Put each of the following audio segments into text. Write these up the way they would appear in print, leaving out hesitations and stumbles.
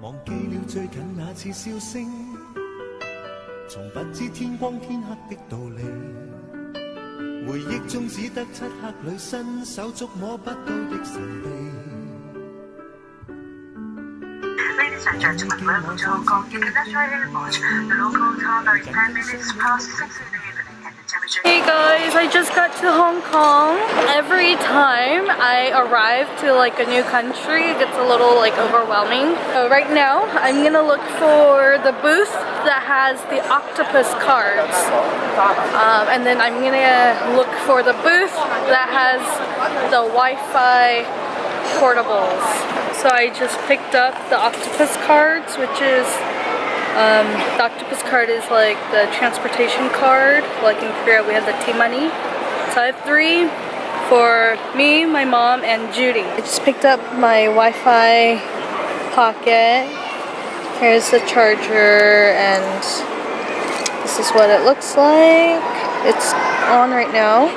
忘記了最近那次笑聲，從不知天光天黑的道理。回憶中只得漆黑裏伸手觸摸不到的神秘。Ladies and gentlemen, welcome to Hong Kong International Airport. The local time is 10 minutes past 6 in the evening and the temperature... Hey guys, I just got to Hong Kong. Every time I arrive to like a new country, it gets a little like overwhelming. So right now, I'm gonna look for the booth that has the octopus cards. And then I'm gonna look for the booth that has the Wi-Fi portables. So I just picked up the octopus cards, which is the octopus card is like the transportation card. Like in Korea we have the T-money. So I have 3 for me, my mom, and Judy. I just picked up my Wi-Fi pocket. Here's the charger, and this is what it looks like. It's on right now.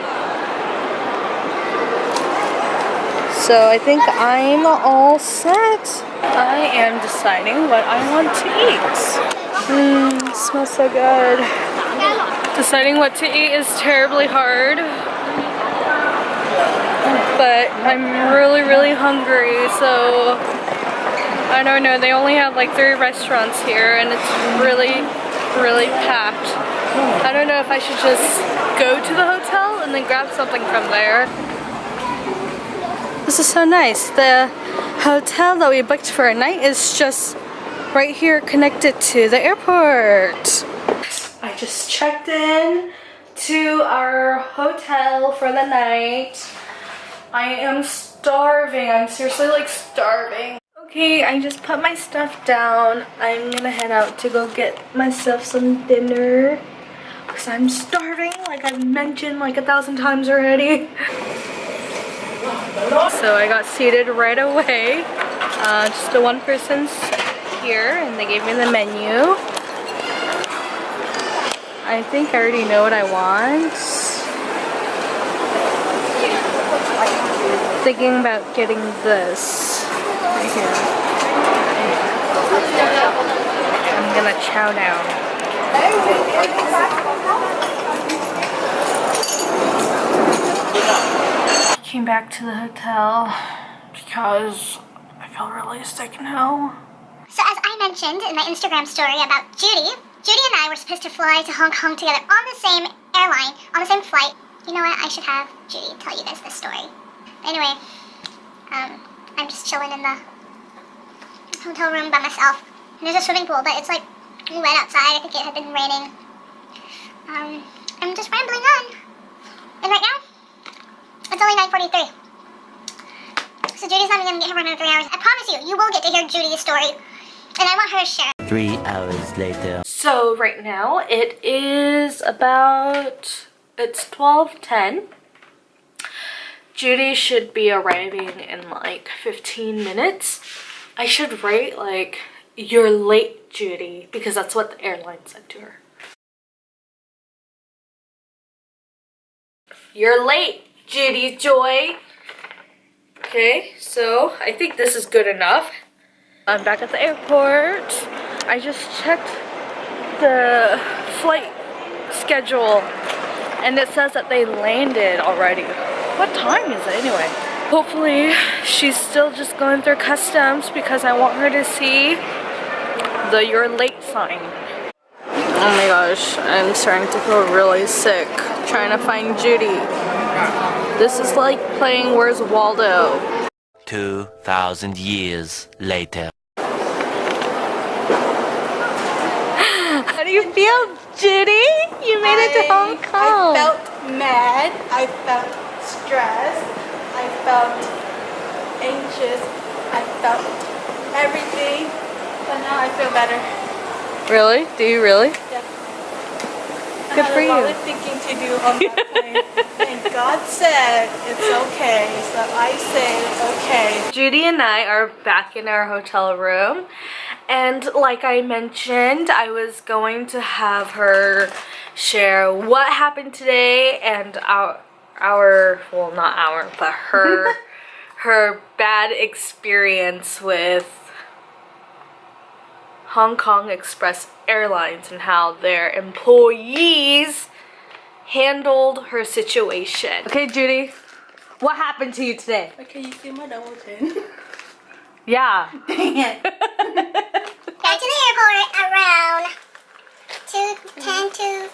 So I think I'm all set. I am deciding what I want to eat. It smells so good. Deciding what to eat is terribly hard. But I'm really hungry, so I don't know. They only have like 3 restaurants here and it's really packed. I don't know if I should just go to the hotel and then grab something from there. This is so nice. The hotel that we booked for a night is just right here connected to the airport. I just checked in to our hotel for the night. I am starving. I'm seriously like starving. Okay, I just put my stuff down. I'm gonna head out to go get myself some dinner because I'm starving, like I've mentioned like 1,000 times already. So I got seated right away. Just a 1-person here, and they gave me the menu. I think I already know what I want. Thinking about getting this right here. I'm gonna chow down. Came back to the hotel because I feel really sick now. So as I mentioned in my Instagram story about Judy and I were supposed to fly to Hong Kong together on the same airline, on the same flight. You know what? I should have Judy tell you guys this story. But anyway, I'm just chilling in the hotel room by myself. And there's a swimming pool, but it's like wet outside. I think it had been raining. I'm just rambling on. And right now, it's only 9:43. So Judy's not even going to get here for another 3 hours. I promise you, you will get to hear Judy's story. And I want her to share. 3 hours later. So right now it is it's 12:10. Judy should be arriving in like 15 minutes. I should write like, "You're late, Judy," because that's what the airline said to her. You're late, Judy Joy. Okay, so I think this is good enough. I'm back at the airport. I just checked the flight schedule and it says that they landed already. What time is it anyway? Hopefully she's still just going through customs because I want her to see the "you're late" sign. Oh my gosh, I'm starting to feel really sick trying to find Judy. This is like playing Where's Waldo. 2,000 years later. How do you feel, Judy? You made it to Hong Kong. I felt mad, I felt stressed, I felt anxious, I felt everything, but now I feel better. Really? Do you really? Yeah. Good for I had a lot you. of thinking to do on that plane, and God said it's okay, so I say it's okay. Judy and I are back in our hotel room, and like I mentioned, I was going to have her share what happened today and well, not our, but her her bad experience with Hong Kong Express Airlines and how their employees handled her situation. Okay, Judy, what happened to you today? Okay, you see my double chin? Yeah. Dang it. Got to the airport around 2:10 to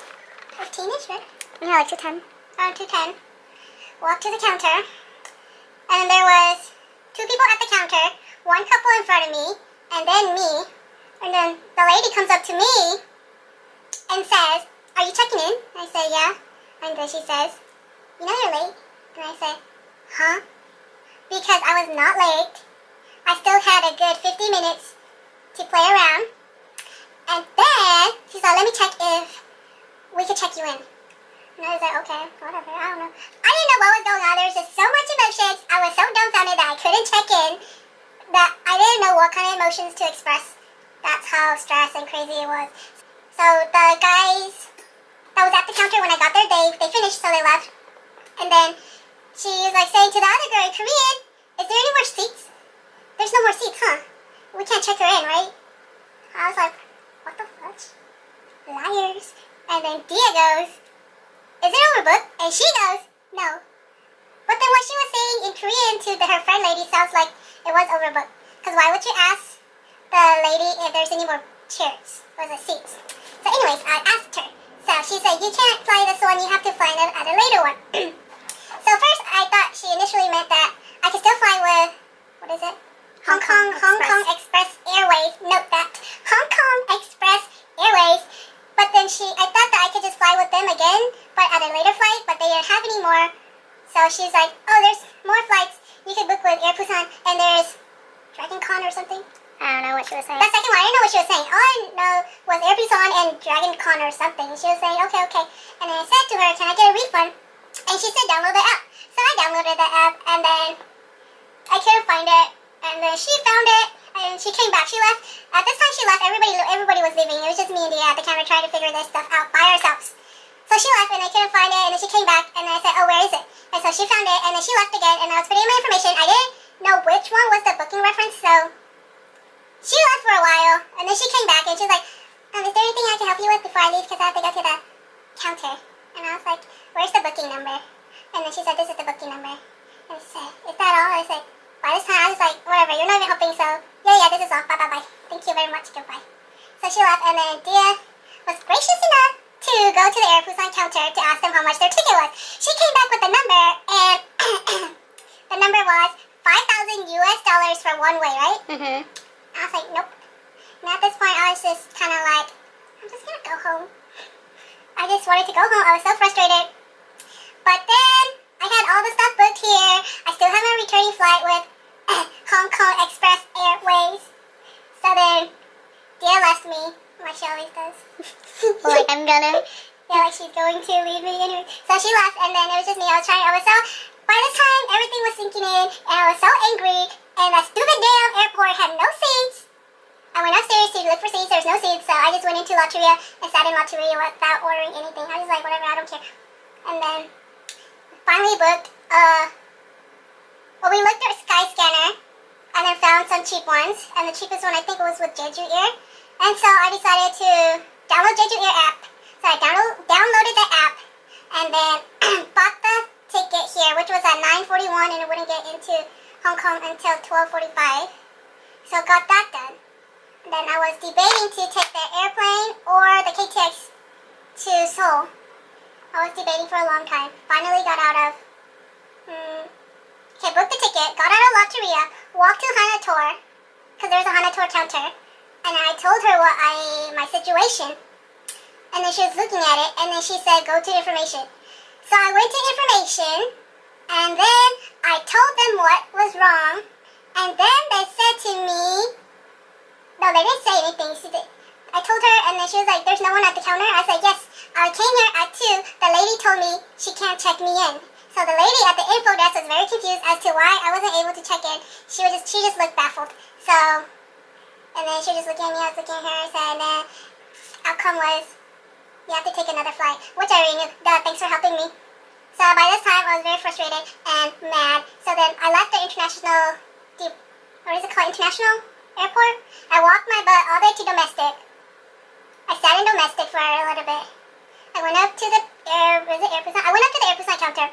15ish, right? Yeah, like 2:10. Around 2:10. Walked to the counter, and there was 2 people at the counter, 1 couple in front of me, and then me. And then the lady comes up to me and says, "Are you checking in?" And I say, "Yeah." And then she says, "You know you're late." And I say, "Huh?" Because I was not late. I still had a good 50 minutes to play around. And then she's like, "Let me check if we could check you in." And I was like, "Okay, whatever, I don't know." I didn't know what was going on. There was just so much emotions. I was so dumbfounded that I couldn't check in, that I didn't know what kind of emotions to express. That's how stressed and crazy it was. So the guys that was at the counter when I got there, they finished, so they left. And then she was like saying to the other girl in Korean, "Is there any more seats? There's no more seats, huh? We can't check her in, right?" I was like, "What the fudge? Liars." And then Dia goes, "Is it overbooked?" And she goes, "No." But then what she was saying in Korean to her friend lady sounds like it was overbooked. Because why would you ask the lady if there's any more chairs or the seats? So anyways, I asked her. So she said, "You can't fly this one, you have to fly at a later one." So first I thought she initially meant that I could still fly with, what is it? Hong Kong Express Airways. Note that. Hong Kong Express Airways. But then I thought that I could just fly with them again, but at a later flight, but they didn't have any more. So she's like, "Oh, there's more flights you could book with Air Busan, and there's Dragon Con or something." I don't know what she was saying. The second one, I didn't know what she was saying. All I know was Air Busan and Dragon Con or something. She was saying, "Okay, okay." And then I said to her, "Can I get a refund?" And she said, "Download the app." So I downloaded the app, and then I couldn't find it. And then she found it, and she came back. She left. At this time she left, everybody was leaving. It was just me and Dia at the counter trying to figure this stuff out by ourselves. So she left, and I couldn't find it, and then she came back, and then I said, "Oh, where is it?" And so she found it, and then she left again, and I was putting in my information. I didn't know which one was the booking reference, so she left for a while, and then she came back, and she was like, "Is there anything I can help you with before I leave? Because I have to go to the counter." And I was like, "Where's the booking number?" And then she said, "This is the booking number." And I said, "Is that all?" I said, by this time I was like, "Whatever, you're not even helping, so yeah, this is all. Bye, bye, bye. Thank you very much, goodbye." So she left, and then Dia was gracious enough to go to the Air Busan counter to ask them how much their ticket was. She came back with the number, and the number was $5,000 for one way, right? Mm-hmm. I was like, "Nope." And at this point, I was just kind of like, I'm just gonna go home. I just wanted to go home. I was so frustrated. But then I had all the stuff booked here. I still have my returning flight with Hong Kong Express Airways. So then Dia left me, like she always does. Like I'm gonna. Yeah, like she's going to leave me anyway. So she left, and then it was just me. By this time, everything was sinking in, and I was so angry, and that stupid damn airport had no seats. I went upstairs to look for seats. There's no seats, so I just went into Lotteria and sat in Lotteria without ordering anything. I was like, whatever, I don't care. And then finally booked, we looked at Skyscanner and then found some cheap ones, and the cheapest one I think was with Jeju Air. And so I decided to download Jeju Air app. So I downloaded the app and then bought the ticket here, which was at 9:41, and it wouldn't get into Hong Kong until 12:45. So got that done. And then I was debating to take the airplane or the KTX to Seoul. I was debating for a long time. Finally got out of, booked the ticket, got out of Lotteria, walked to Hanator, because there's a Hanator counter, and I told her my situation, and then she was looking at it, and then she said, "Go to information." So I went to information, and then I told them what was wrong, and then they said to me, no, they didn't say anything. I told her, and then she was like, "There's no one at the counter?" I said, "Yes, I came here at 2. The lady told me she can't check me in." So the lady at the info desk was very confused as to why I wasn't able to check in. She just looked baffled. So, and then she was just looking at me, I was looking at her, and then outcome was, you have to take another flight, which I already knew. Thanks for helping me. So by this time, I was very frustrated and mad. So then I left the international airport. I walked my butt all the way to domestic. I sat in domestic for a little bit. I went up to the I went up to the AIRBNB counter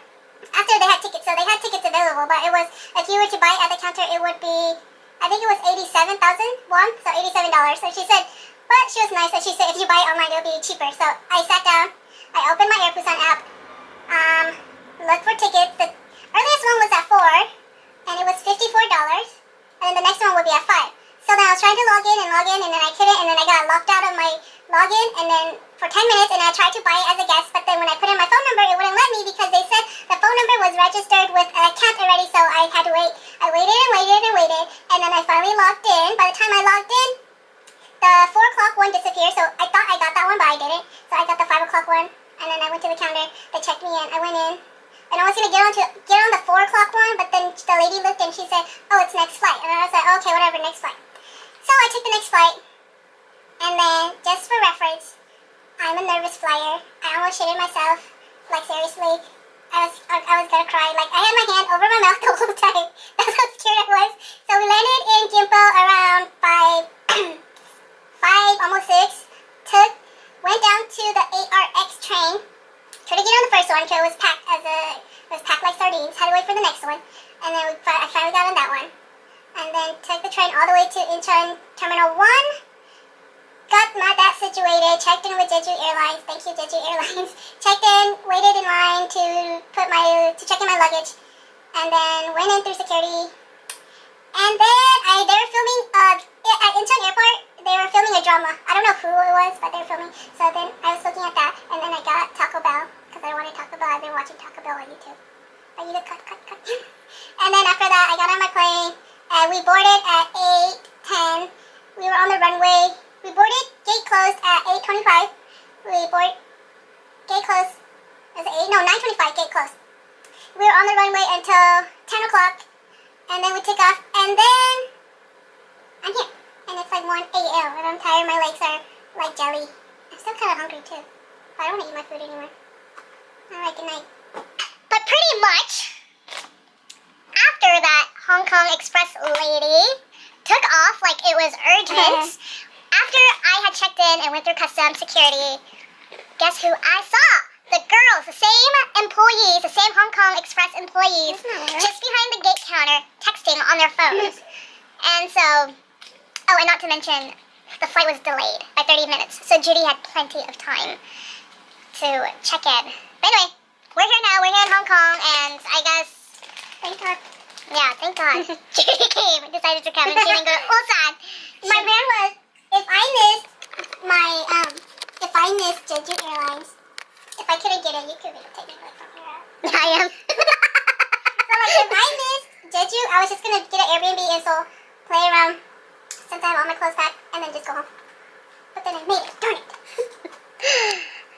after they had tickets. So they had tickets available, but it was, if you were to buy it at the counter, it would be, I think it was 87,000 won, so $87. So she said, but she was nice, and she said if you buy it online, it'll be cheaper. So I sat down, I opened my AIRBNB app, looked for tickets. The earliest one was at 4, and it was $54, and then the next one would be at 5. So then I was trying to log in, and then I couldn't, and then I got locked out of my login, and then for 10 minutes, and I tried to buy it as a guest, but then when I put in my phone number, it wouldn't let me because they said the phone number was registered with an account already, so I had to wait. I waited and waited and waited, and then I finally logged in. By the time I logged in, the 4 o'clock one disappeared, so I thought I got that one, but I didn't. So I got the 5 o'clock one, and then I went to the counter, they checked me in, I went in, and I was going to get on the 4 o'clock one, but then the lady looked and she said, oh, it's next flight, and I was like, okay, whatever, next flight. So I took the next flight, and then, just for reference, I'm a nervous flyer. I almost shitted myself, like seriously. I was gonna cry. Like, I had my hand over my mouth the whole time. That's how scared I was. So we landed in Gimpo around 5, almost 6. Went down to the ARX train. Tried to get on the first one because it was packed like sardines. Had to wait for the next one, and then I finally got on that one. And then took the train all the way to Incheon Terminal 1. Got that situated, checked in with Jeju Airlines. Thank you, Jeju Airlines. Checked in, waited in line to check in my luggage. And then went in through security. And then they were filming, at Incheon Airport, they were filming a drama. I don't know who it was, but they were filming. So then I was looking at that, and then I got Taco Bell, because I wanted Taco Bell. I've been watching Taco Bell on YouTube. But you could cut. And then after that, I got on my plane. We boarded at 8:10. We were on the runway. We boarded, gate closed at 8:25. Gate closed, was it 8? No, 9:25, gate closed. We were on the runway until 10 o'clock, and then we took off, and then I'm here. And it's like 1 a.m. and I'm tired, my legs are like jelly. I'm still kind of hungry too, but I don't want to eat my food anymore. Alright, good night. But pretty much, after that Hong Kong Express lady took off like it was urgent, after I had checked in and went through customs security, guess who I saw? The girls, the same employees, the same Hong Kong Express employees, just behind the gate counter, texting on their phones. And so, oh, and not to mention, the flight was delayed by 30 minutes, so Judy had plenty of time to check in. But anyway, we're here now, we're here in Hong Kong, and I guess, thank God. Yeah, thank God. Judy came, decided to come, and she didn't go, Ulsan. My plan was, if I missed Jeju Airlines, if I couldn't get it, you could take me from here. I am. So like, if I missed Jeju, I was just gonna get an Airbnb in Seoul, play around, since I have all my clothes packed, and then just go home. But then I made it, darn it.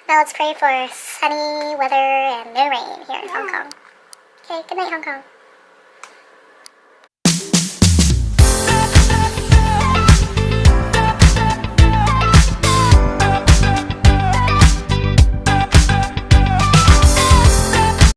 Now let's pray for sunny weather and no rain here in Hong Kong. Okay, good night, Hong Kong.